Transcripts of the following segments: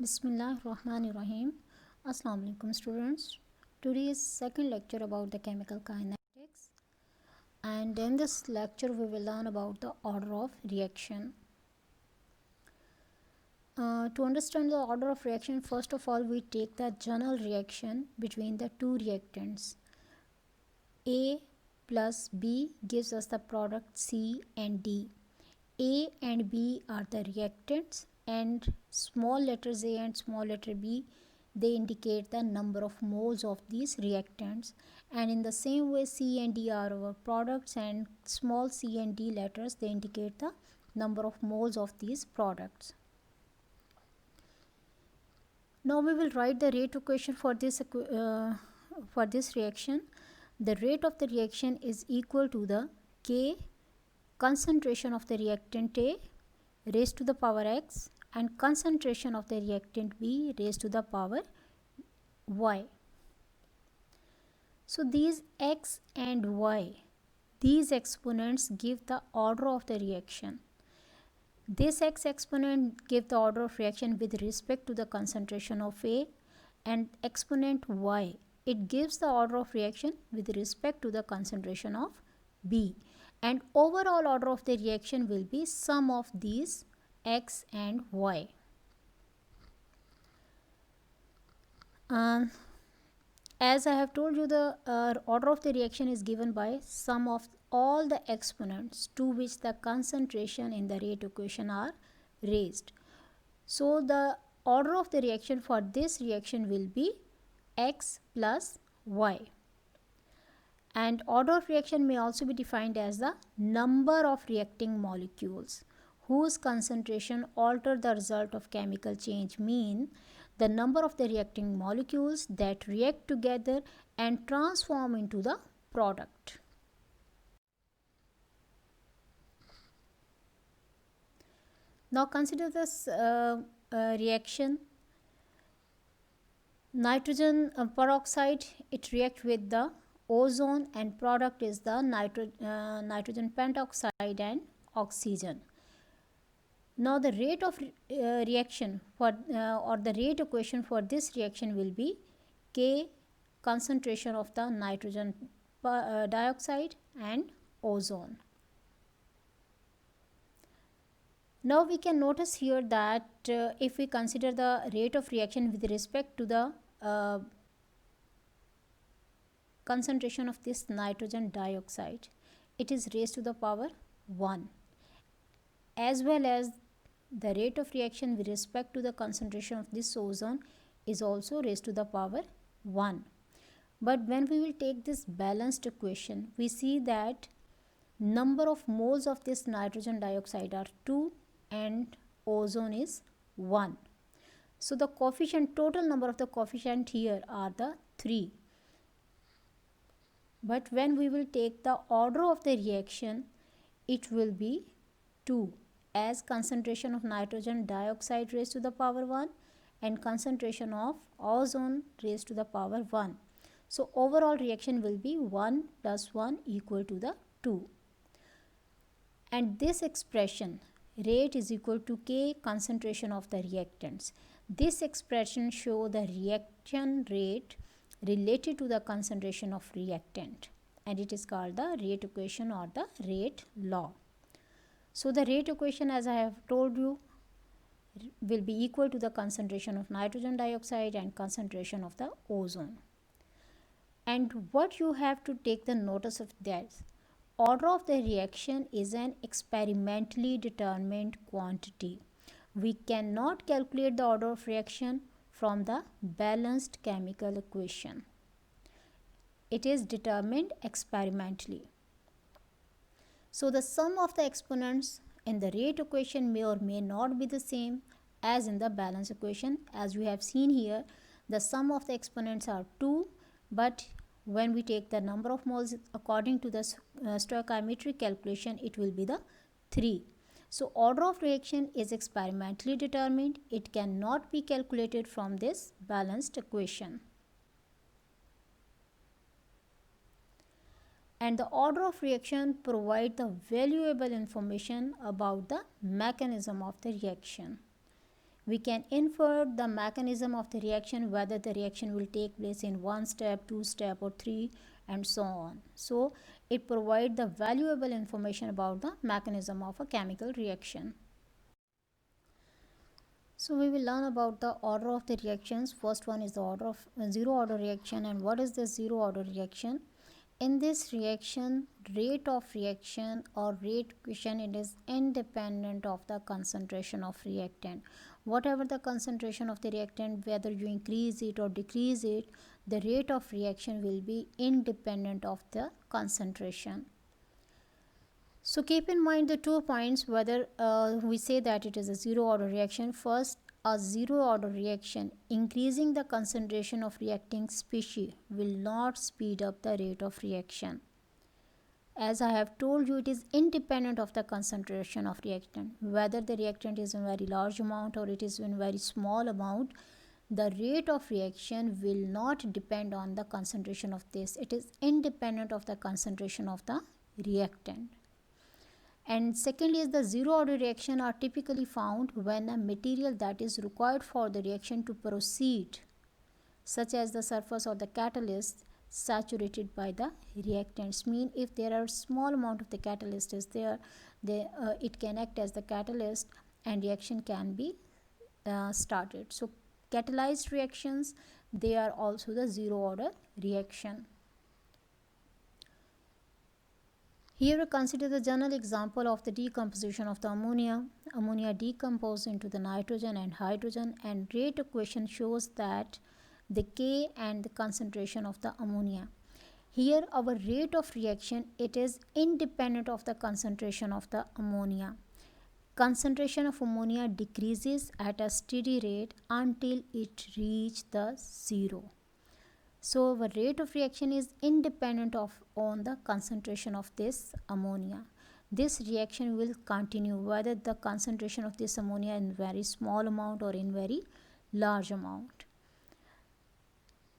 Bismillahirrahmanirrahim. Assalamu alaikum students. Today is second lecture about the chemical kinetics, and in this lecture we will learn about the order of reaction. To understand the order of reaction, first of all we take the general reaction between the two reactants. A plus B gives us the product C and D. A and B are the reactants, and small letters A and small letter B, they indicate the number of moles of these reactants, and in the same way C and D are our products, and small c and D letters, they indicate the number of moles of these products. Now we will write the rate equation for this reaction. The rate of the reaction is equal to the K, concentration of the reactant A, raised to the power x, and concentration of the reactant B raised to the power y. So these x and y, these exponents give the order of the reaction. This x exponent gives the order of reaction with respect to the concentration of A, and exponent y, it gives the order of reaction with respect to the concentration of B, and overall order of the reaction will be sum of these x and y. As I have told you, the order of the reaction is given by sum of all the exponents to which the concentration in the rate equation are raised. So the order of the reaction for this reaction will be x plus y. And order of reaction may also be defined as the number of reacting molecules whose concentration alter the result of chemical change, mean the number of the reacting molecules that react together and transform into the product. Now consider this reaction. Nitrogen peroxide, it reacts with the ozone, and product is the nitrogen pentoxide and oxygen. Now the rate of reaction for or the rate equation for this reaction will be K, concentration of the nitrogen dioxide and ozone. Now we can notice here that if we consider the rate of reaction with respect to the concentration of this nitrogen dioxide, it is raised to the power 1, as well as the rate of reaction with respect to the concentration of this ozone is also raised to the power 1. But when we will take this balanced equation, we see that number of moles of this nitrogen dioxide are 2 and ozone is 1. So the coefficient, total number of the coefficient here are the 3. But when we will take the order of the reaction, it will be 2, as concentration of nitrogen dioxide raised to the power 1 and concentration of ozone raised to the power 1. So overall reaction will be 1 plus 1 equal to the 2. And this expression, rate is equal to K, concentration of the reactants. This expression shows the reaction rate related to the concentration of reactant, and it is called the rate equation or the rate law. So the rate equation, as I have told you, will be equal to the concentration of nitrogen dioxide and concentration of the ozone. And what you have to take the notice of that, order of the reaction is an experimentally determined quantity. We cannot calculate the order of reaction from the balanced chemical equation. It is determined experimentally. So the sum of the exponents in the rate equation may or may not be the same as in the balance equation. As we have seen here, the sum of the exponents are 2, but when we take the number of moles according to the stoichiometric calculation, it will be the 3. So order of reaction is experimentally determined. It cannot be calculated from this balanced equation. And the order of reaction provides the valuable information about the mechanism of the reaction. We can infer the mechanism of the reaction, whether the reaction will take place in 1 step, 2 step, or 3, and so on. So it provides the valuable information about the mechanism of a chemical reaction. So we will learn about the order of the reactions. First one is the order of zero order reaction. And what is the zero order reaction? In this reaction, rate of reaction or rate equation, it is independent of the concentration of reactant. Whatever the concentration of the reactant, whether you increase it or decrease it, the rate of reaction will be independent of the concentration. So keep in mind the 2 points, whether we say that it is a zero order reaction. First, a zero order reaction increasing the concentration of reacting species will not speed up the rate of reaction. As I have told you, it is independent of the concentration of reactant. Whether the reactant is in very large amount or it is in very small amount, the rate of reaction will not depend on the concentration of this. It is independent of the concentration of the reactant. And secondly is the zero order reaction are typically found when a material that is required for the reaction to proceed, such as the surface or the catalyst, saturated by the reactants. Mean if there are small amount of the catalyst is there, it can act as the catalyst and reaction can be started. So catalyzed reactions, they are also the zero order reaction. Here we consider the general example of the decomposition of the ammonia. Ammonia decomposes into the nitrogen and hydrogen, and rate equation shows that the K and the concentration of the ammonia. Here our rate of reaction, it is independent of the concentration of the ammonia. Concentration of ammonia decreases at a steady rate until it reaches the zero. So our rate of reaction is independent on the concentration of this ammonia. This reaction will continue whether the concentration of this ammonia in very small amount or in very large amount.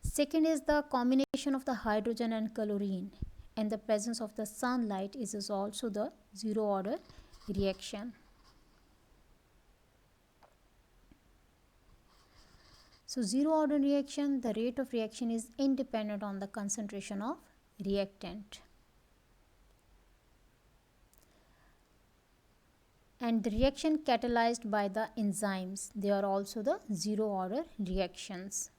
Second is the combination of the hydrogen and chlorine and the presence of the sunlight is also the zero order reaction. So zero order reaction, the rate of reaction is independent on the concentration of reactant. And the reaction catalyzed by the enzymes, they are also the zero order reactions.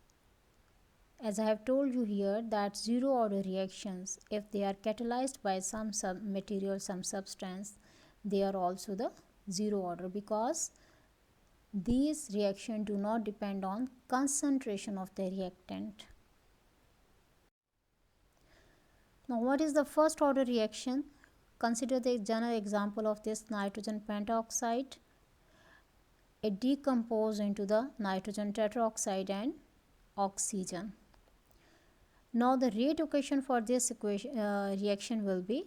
As I have told you here that zero order reactions, if they are catalyzed by some material, some substance, they are also the zero order because these reactions do not depend on concentration of the reactant. Now what is the first order reaction? Consider the general example of this nitrogen pentoxide. It decomposes into the nitrogen tetroxide and oxygen. Now the rate equation for this reaction will be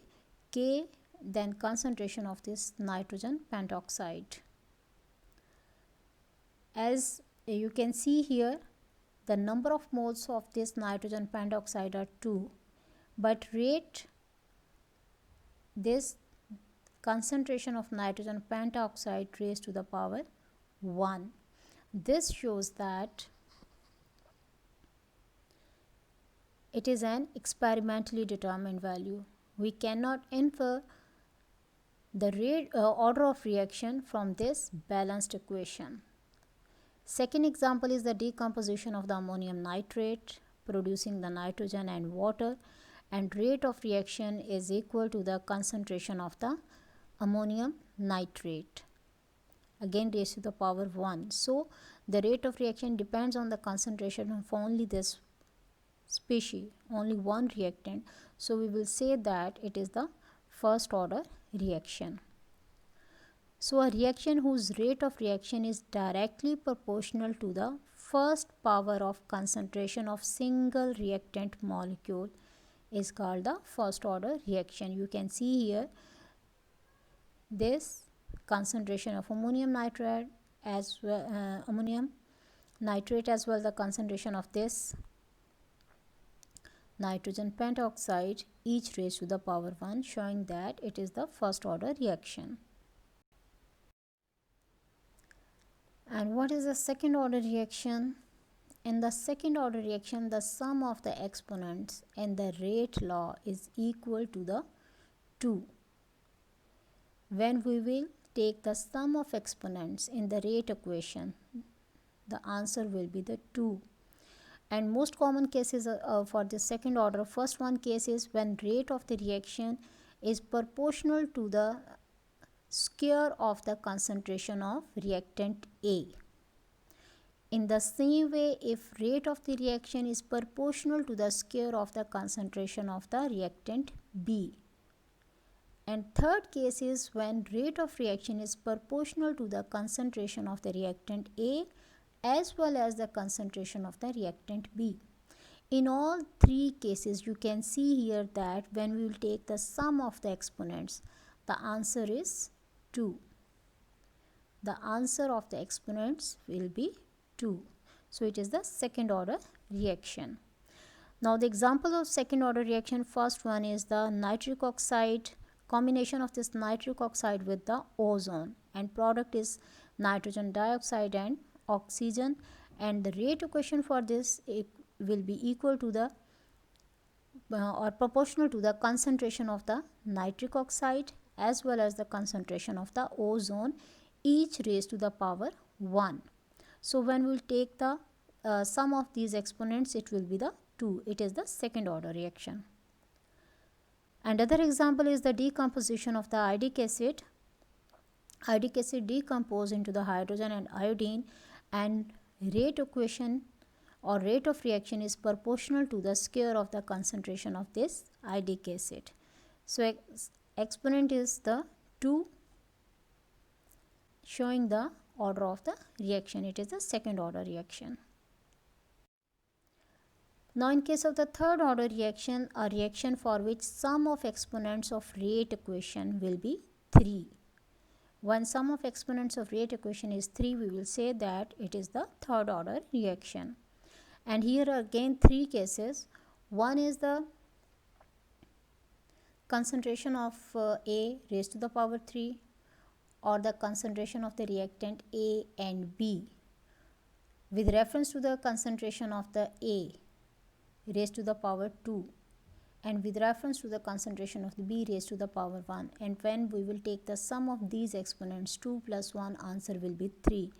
K, then concentration of this nitrogen pentoxide. As you can see here, the number of moles of this nitrogen pentoxide are 2, but rate this concentration of nitrogen pentoxide raised to the power 1. This shows that it is an experimentally determined value. We cannot infer the rate order of reaction from this balanced equation. Second example is the decomposition of the ammonium nitrate producing the nitrogen and water, and rate of reaction is equal to the concentration of the ammonium nitrate, again raised to the power 1. So the rate of reaction depends on the concentration of only this species, only one reactant. So we will say that it is the first order reaction. So a reaction whose rate of reaction is directly proportional to the first power of concentration of single reactant molecule is called the first order reaction. You can see here this concentration of ammonium nitrate as well, ammonium nitrate as well the concentration of this nitrogen pentoxide, each raised to the power 1, showing that it is the first order reaction. And what is the second order reaction? In the second order reaction, the sum of the exponents and the rate law is equal to the 2. When we will take the sum of exponents in the rate equation, the answer will be the 2. And most common cases for the second order, first one case is when rate of the reaction is proportional to the square of the concentration of reactant A. In the same way, if rate of the reaction is proportional to the square of the concentration of the reactant B. And third case is when rate of reaction is proportional to the concentration of the reactant A as well as the concentration of the reactant B. In all three cases, you can see here that when we will take the sum of the exponents, the answer is 2. The answer of the exponents will be 2. So it is the second order reaction. Now the example of second order reaction, first one is the nitric oxide, combination of this nitric oxide with the ozone, and product is nitrogen dioxide and oxygen, and the rate equation for this will be equal to the or proportional to the concentration of the nitric oxide as well as the concentration of the ozone, each raised to the power 1. So when we will take the sum of these exponents, it will be the 2. It is the second order reaction. Another example is the decomposition of the iodic acid. Iodic acid decomposes into the hydrogen and iodine, and rate equation or rate of reaction is proportional to the square of the concentration of this iodic acid. So exponent is the 2, showing the order of the reaction. It is the second order reaction. Now in case of the third order reaction, a reaction for which sum of exponents of rate equation will be 3. When sum of exponents of rate equation is 3, we will say that it is the third order reaction. And here again three cases. One is the concentration of A raised to the power 3, or the concentration of the reactant A and B with reference to the concentration of the A raised to the power 2 and with reference to the concentration of the B raised to the power 1. And when we will take the sum of these exponents, 2 plus 1, answer will be 3.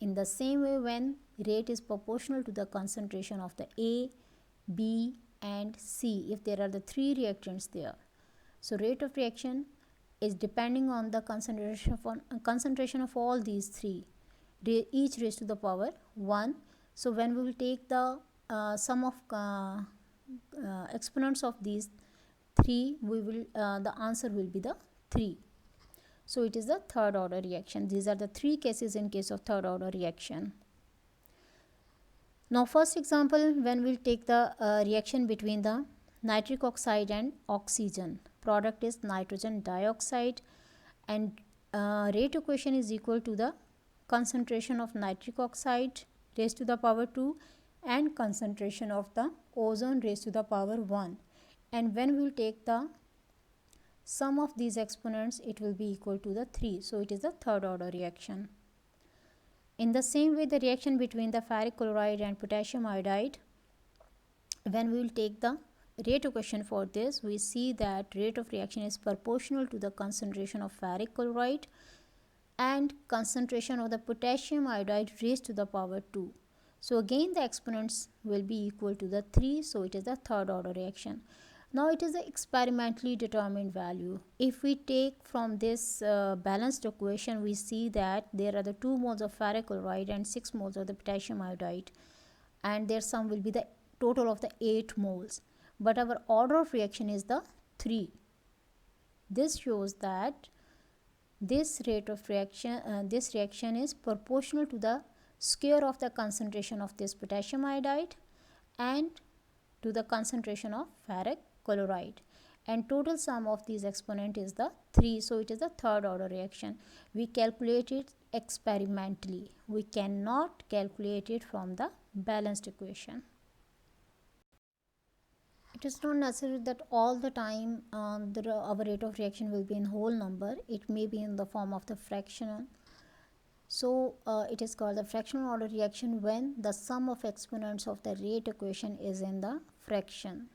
In the same way, when rate is proportional to the concentration of the A, B and C, if there are the three reactants there, so rate of reaction is depending on the concentration of all these three, each raised to the power 1. So when we will take the sum of exponents of these three, we will the answer will be the 3. So it is the third order reaction. These are the three cases in case of third order reaction. Now first example, when we will take the reaction between the nitric oxide and oxygen, product is nitrogen dioxide, and rate equation is equal to the concentration of nitric oxide raised to the power 2 and concentration of the ozone raised to the power 1. And when we will take the sum of these exponents, it will be equal to the 3. So it is the third order reaction. In the same way, the reaction between the ferric chloride and potassium iodide, when we will take the rate equation for this, we see that rate of reaction is proportional to the concentration of ferric chloride and concentration of the potassium iodide raised to the power 2. So again the exponents will be equal to the 3. So it is the third order reaction. Now it is the experimentally determined value. If we take from this balanced equation, we see that there are the 2 moles of ferric chloride and 6 moles of the potassium iodide, and their sum will be the total of the 8 moles. But our order of reaction is the 3. This shows that this rate of reaction, this reaction is proportional to the square of the concentration of this potassium iodide and to the concentration of ferric chloride, and total sum of these exponent is the 3. So it is the third order reaction. We calculate it experimentally. We cannot calculate it from the balanced equation. It is not necessary that all the time our rate of reaction will be in whole number. It may be in the form of the fractional. So it is called the fractional order reaction when the sum of exponents of the rate equation is in the fraction.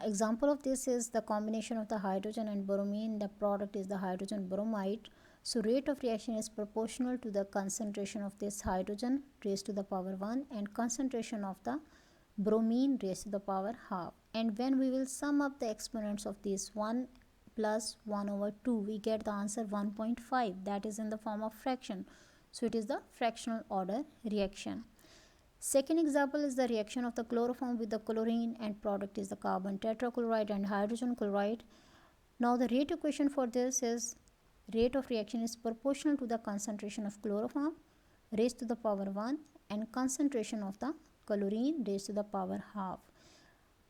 Example of this is the combination of the hydrogen and bromine. The product is the hydrogen bromide. So rate of reaction is proportional to the concentration of this hydrogen raised to the power 1 and concentration of the bromine raised to the power half. And when we will sum up the exponents of this 1 plus 1 over 2, we get the answer 1.5. That is in the form of fraction. So it is the fractional order reaction. Second example is the reaction of the chloroform with the chlorine and product is the carbon tetrachloride and hydrogen chloride. Now the rate equation for this is rate of reaction is proportional to the concentration of chloroform raised to the power 1 and concentration of the chlorine raised to the power half.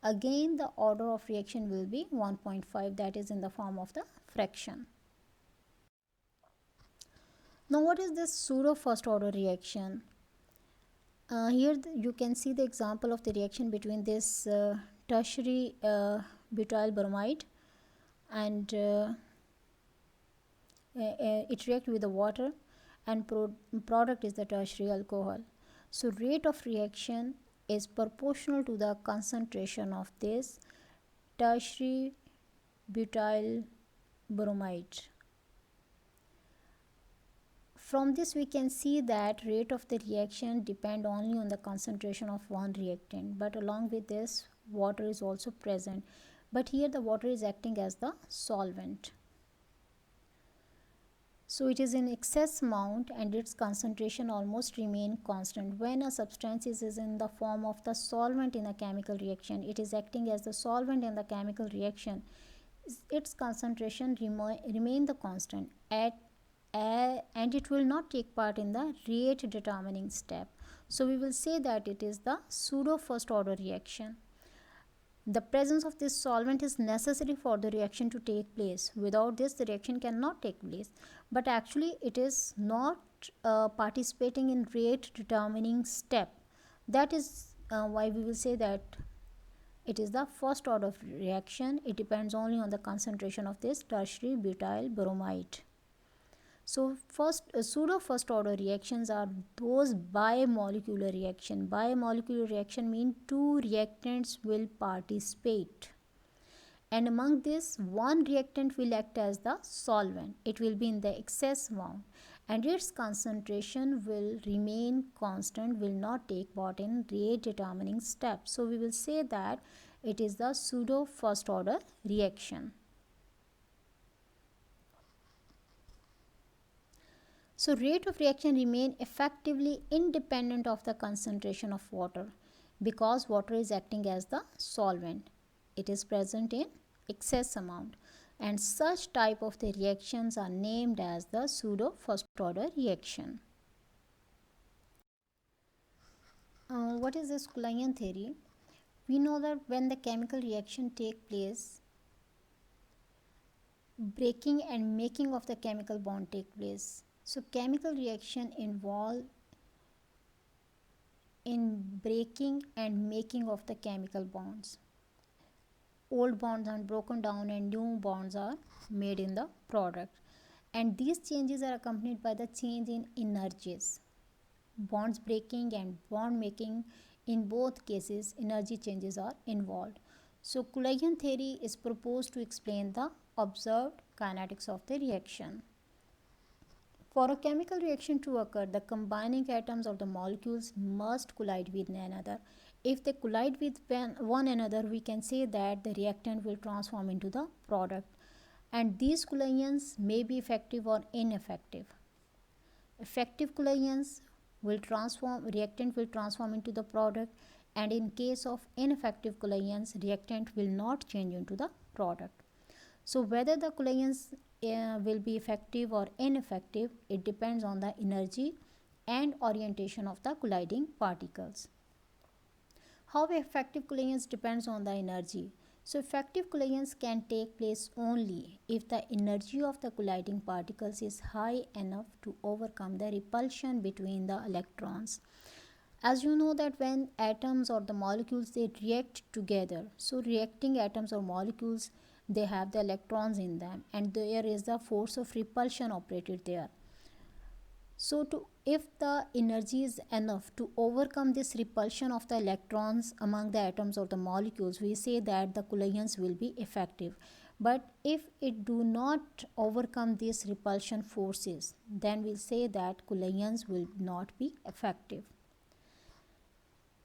Again the order of reaction will be 1.5, that is in the form of the fraction. Now what is this pseudo first order reaction? Here you can see the example of the reaction between this tertiary butyl bromide and it reacts with the water and product is the tertiary alcohol. So rate of reaction is proportional to the concentration of this tertiary butyl bromide. From this we can see that rate of the reaction depend only on the concentration of one reactant, but along with this water is also present, but here the water is acting as the solvent. So it is in excess amount and its concentration almost remain constant. When a substance is in the form of the solvent in a chemical reaction, it is acting as the solvent in the chemical reaction, its concentration remain the constant and it will not take part in the rate determining step. So we will say that it is the pseudo first order reaction. The presence of this solvent is necessary for the reaction to take place. Without this the reaction cannot take place, but actually it is not participating in rate determining step. That is why we will say that it is the first order reaction. It depends only on the concentration of this tertiary butyl bromide. So pseudo first order reactions are those bimolecular reaction. Bimolecular reaction means two reactants will participate, and among this one reactant will act as the solvent. It will be in the excess amount and its concentration will remain constant, will not take part in rate determining step. So we will say that it is the pseudo first order reaction. So rate of reaction remain effectively independent of the concentration of water because water is acting as the solvent. It is present in excess amount and such type of the reactions are named as the pseudo first order reaction. What is this Kuhlayan theory? We know that when the chemical reaction take place, breaking and making of the chemical bond take place. So chemical reaction involve in breaking and making of the chemical bonds. Old bonds are broken down and new bonds are made in the product. And these changes are accompanied by the change in energies. Bonds breaking and bond making, in both cases energy changes are involved. So Kuhlayan theory is proposed to explain the observed kinetics of the reaction. For a chemical reaction to occur, the combining atoms of the molecules must collide with one another. If they collide with one another, we can say that the reactant will transform into the product. And these collisions may be effective or ineffective. Effective collisions will transform, reactant will transform into the product, and in case of ineffective collisions, reactant will not change into the product. So whether the collisions will be effective or ineffective, it depends on the energy and orientation of the colliding particles. How effective collisions depends on the energy. So effective collisions can take place only if the energy of the colliding particles is high enough to overcome the repulsion between the electrons. As you know that when atoms or the molecules they react together, so reacting atoms or molecules, they have the electrons in them and there is the force of repulsion operated there. So if the energy is enough to overcome this repulsion of the electrons among the atoms or the molecules, we say that the collisions will be effective. But if it do not overcome these repulsion forces, then we'll say that collisions will not be effective.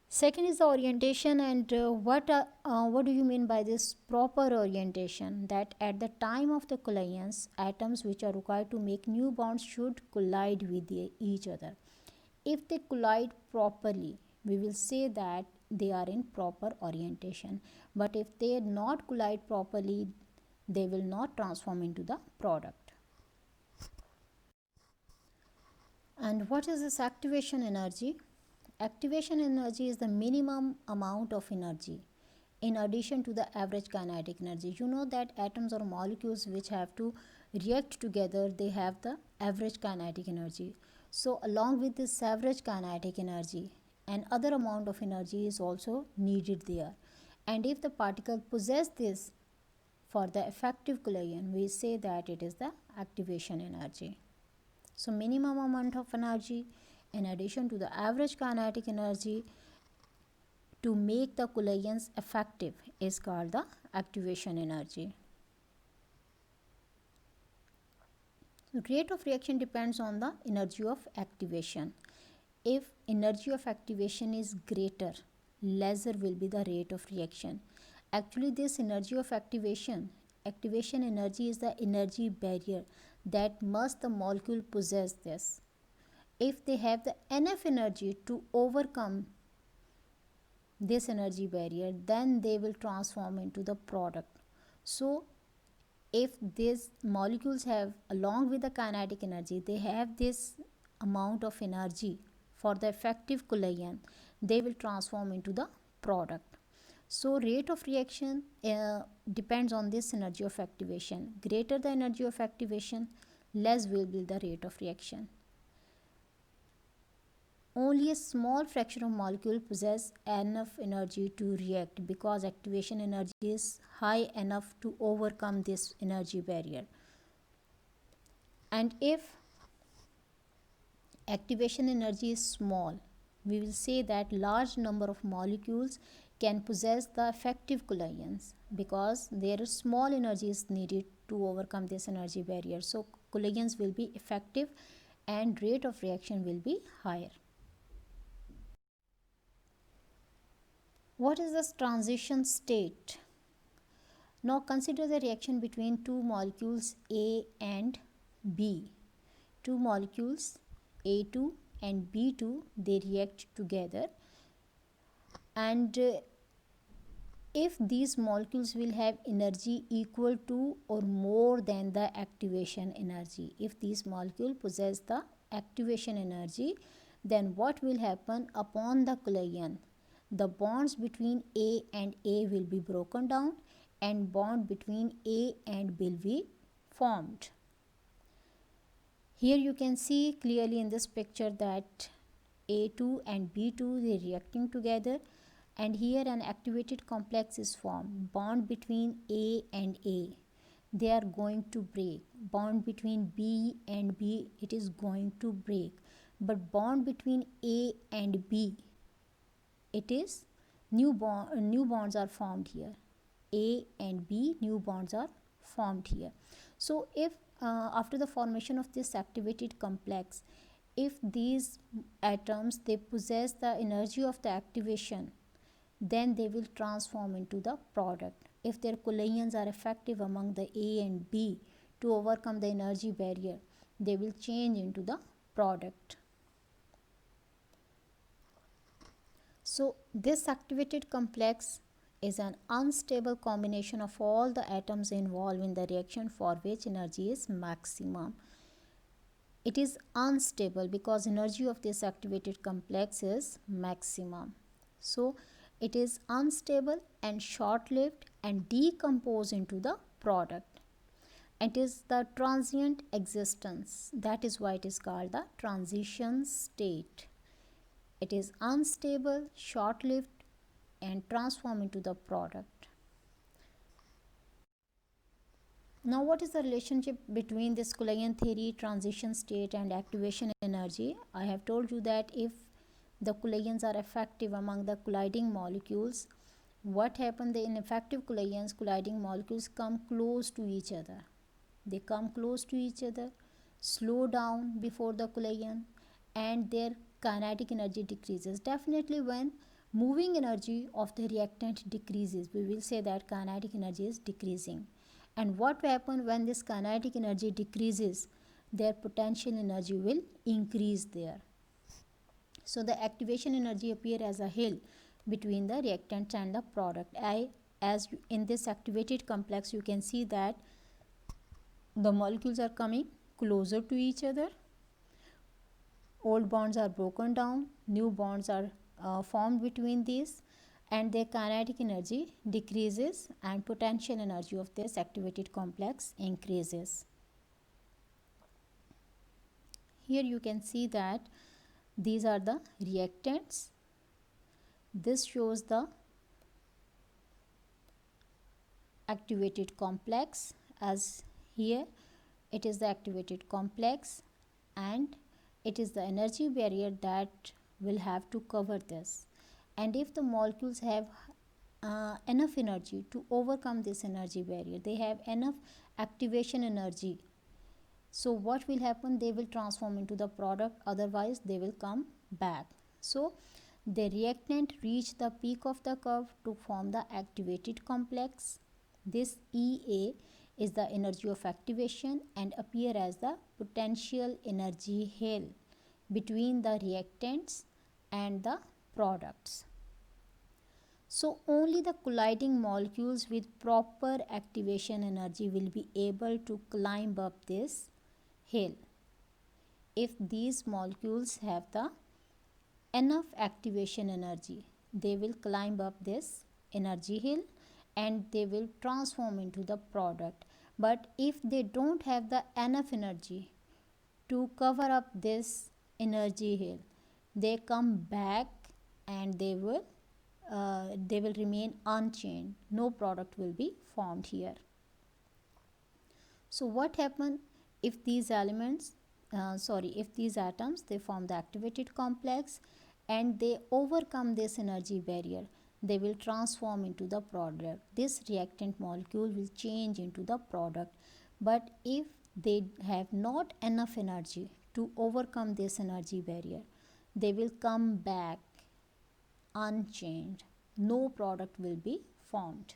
Second is the orientation, and what do you mean by this proper orientation? That at the time of the collisions, atoms which are required to make new bonds should collide with each other. If they collide properly, we will say that they are in proper orientation. But if they not collide properly, they will not transform into the product. And what is this activation energy? Activation energy is the minimum amount of energy in addition to the average kinetic energy. You know that atoms or molecules which have to react together, they have the average kinetic energy. So along with this average kinetic energy, another amount of energy is also needed there. And if the particle possess this for the effective collision, we say that it is the activation energy. So minimum amount of energy in addition to the average kinetic energy to make the collisions effective is called the activation energy. The rate of reaction depends on the energy of activation. If energy of activation is greater, lesser will be the rate of reaction. Actually, this energy of activation energy is the energy barrier that must the molecule possess this. If they have the enough energy to overcome this energy barrier, then they will transform into the product. So if these molecules have, along with the kinetic energy, they have this amount of energy for the effective collision, they will transform into the product. So rate of reaction depends on this energy of activation. Greater the energy of activation, less will be the rate of reaction. Only a small fraction of molecule possess enough energy to react because activation energy is high enough to overcome this energy barrier. And if activation energy is small, we will say that large number of molecules can possess the effective collisions because there is small energy is needed to overcome this energy barrier. So collisions will be effective and rate of reaction will be higher. What is this transition state? Now consider the reaction between two molecules A and B. Two molecules A2 and B2, they react together, and if these molecules will have energy equal to or more than the activation energy, if these molecules possess the activation energy, then what will happen upon the collision? The bonds between A and A will be broken down and bond between A and B will be formed. Here you can see clearly in this picture that A2 and B2 they are reacting together, and here an activated complex is formed. Bond between A and A, they are going to break. Bond between B and B, it is going to break. But bond between A and B, it is new bonds are formed here. A and B, new bonds are formed here. So if after the formation of this activated complex, if these atoms they possess the energy of the activation, then they will transform into the product. If their collisions are effective among the A and B to overcome the energy barrier, they will change into the product. So this activated complex is an unstable combination of all the atoms involved in the reaction for which energy is maximum. It is unstable because energy of this activated complex is maximum. So it is unstable and short-lived and decompose into the product. It is the transient existence. That is why it is called the transition state. It is unstable, short-lived and transform into the product. Now, what is the relationship between this Coulombian theory, transition state, and activation energy? I have told you that if the collisions are effective among the colliding molecules, what happens? The ineffective collisions, colliding molecules come close to each other. They come close to each other, slow down before the collision, and their kinetic energy decreases. Definitely, when moving energy of the reactant decreases, we will say that kinetic energy is decreasing. And what will happen when this kinetic energy decreases? Their potential energy will increase there. So the activation energy appear as a hill between the reactants and the product. As in this activated complex, you can see that the molecules are coming closer to each other. Old bonds are broken down, new bonds are formed between these, and their kinetic energy decreases and potential energy of this activated complex increases. Here you can see that these are the reactants. This shows the activated complex, as here it is the activated complex and it is the energy barrier that will have to cover this. And if the molecules have enough energy to overcome this energy barrier, they have enough activation energy, so what will happen? They will transform into the product, otherwise they will come back. So the reactant reach the peak of the curve to form the activated complex. This EA is the energy of activation and appear as the potential energy hill between the reactants and the products. So only the colliding molecules with proper activation energy will be able to climb up this hill. If these molecules have the enough activation energy, they will climb up this energy hill and they will transform into the product. But if they don't have the enough energy to cover up this energy hill, they come back and they will remain unchanged. No product will be formed here. So what happens if these atoms, they form the activated complex and they overcome this energy barrier? They will transform into the product. This reactant molecule will change into the product. But if they have not enough energy to overcome this energy barrier, they will come back unchanged. No product will be formed.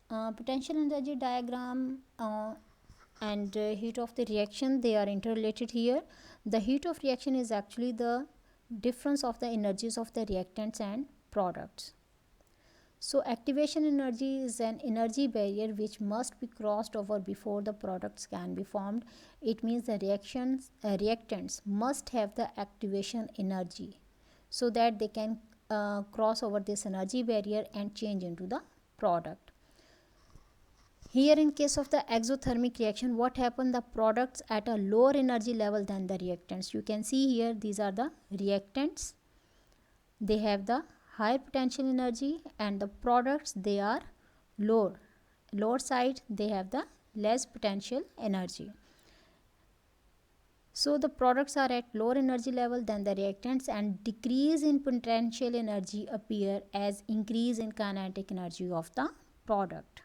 Potential energy diagram and heat of the reaction, they are interrelated here. The heat of reaction is actually the difference of the energies of the reactants and products. So activation energy is an energy barrier which must be crossed over before the products can be formed. It means the reactants must have the activation energy so that they can cross over this energy barrier and change into the product. Here in case of the exothermic reaction, what happens? The products at a lower energy level than the reactants. You can see here these are the reactants. They have the higher potential energy and the products, they are lower side, they have the less potential energy. So the products are at lower energy level than the reactants, and decrease in potential energy appear as increase in kinetic energy of the product.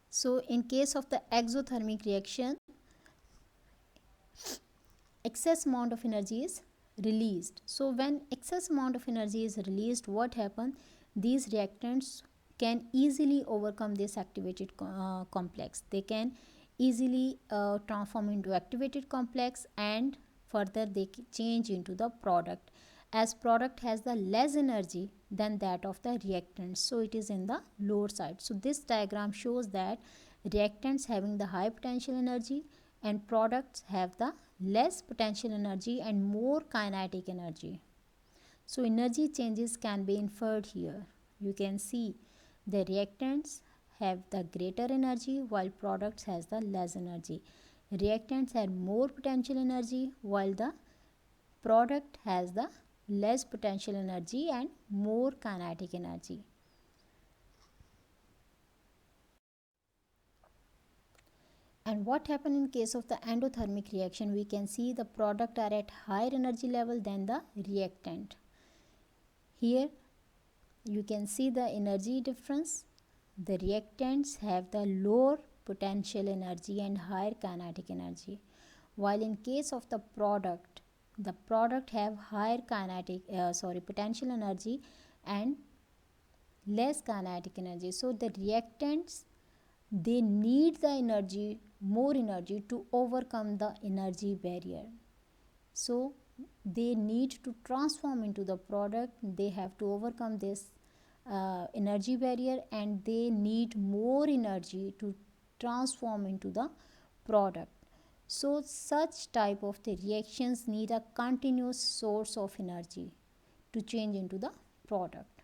So in case of the exothermic reaction, excess amount of energy is released. So when excess amount of energy is released, what happens? These reactants can easily overcome this activated complex. They can easily transform into activated complex and further they change into the product, as product has the less energy than that of the reactants, so it is in the lower side. So this diagram shows that reactants having the high potential energy and products have the less potential energy and more kinetic energy. So energy changes can be inferred here. You can see the reactants have the greater energy while products has the less energy. Reactants have more potential energy while the product has the less potential energy and more kinetic energy. And what happens in case of the endothermic reaction? We can see the product are at higher energy level than the reactant. Here you can see the energy difference. The reactants have the lower potential energy and higher kinetic energy, while in case of the product have higher potential energy and less kinetic energy. So the reactants, they need the energy, more energy, to overcome the energy barrier. So they need to transform into the product. They have to overcome this energy barrier, and they need more energy to transform into the product. So such type of the reactions need a continuous source of energy to change into the product.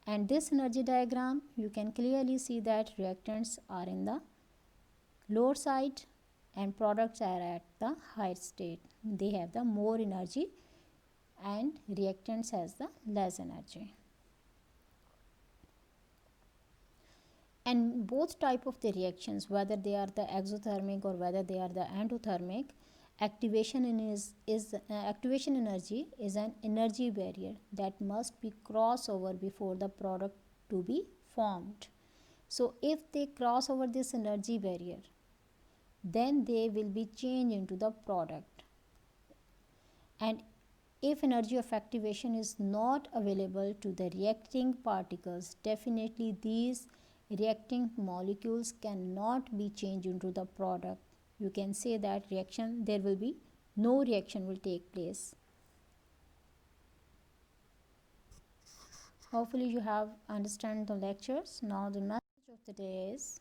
And this energy diagram, you can clearly see that reactants are in the lower side and products are at the higher state. They have the more energy and reactants has the less energy. And both type of the reactions, whether they are the exothermic or whether they are the endothermic, activation energy is an energy barrier that must be crossed over before the product to be formed. So if they cross over this energy barrier, then they will be changed into the product. And if energy of activation is not available to the reacting particles, definitely these reacting molecules cannot be changed into the product. You can say that no reaction will take place. Hopefully you have understand the lectures. Now the message of the day is,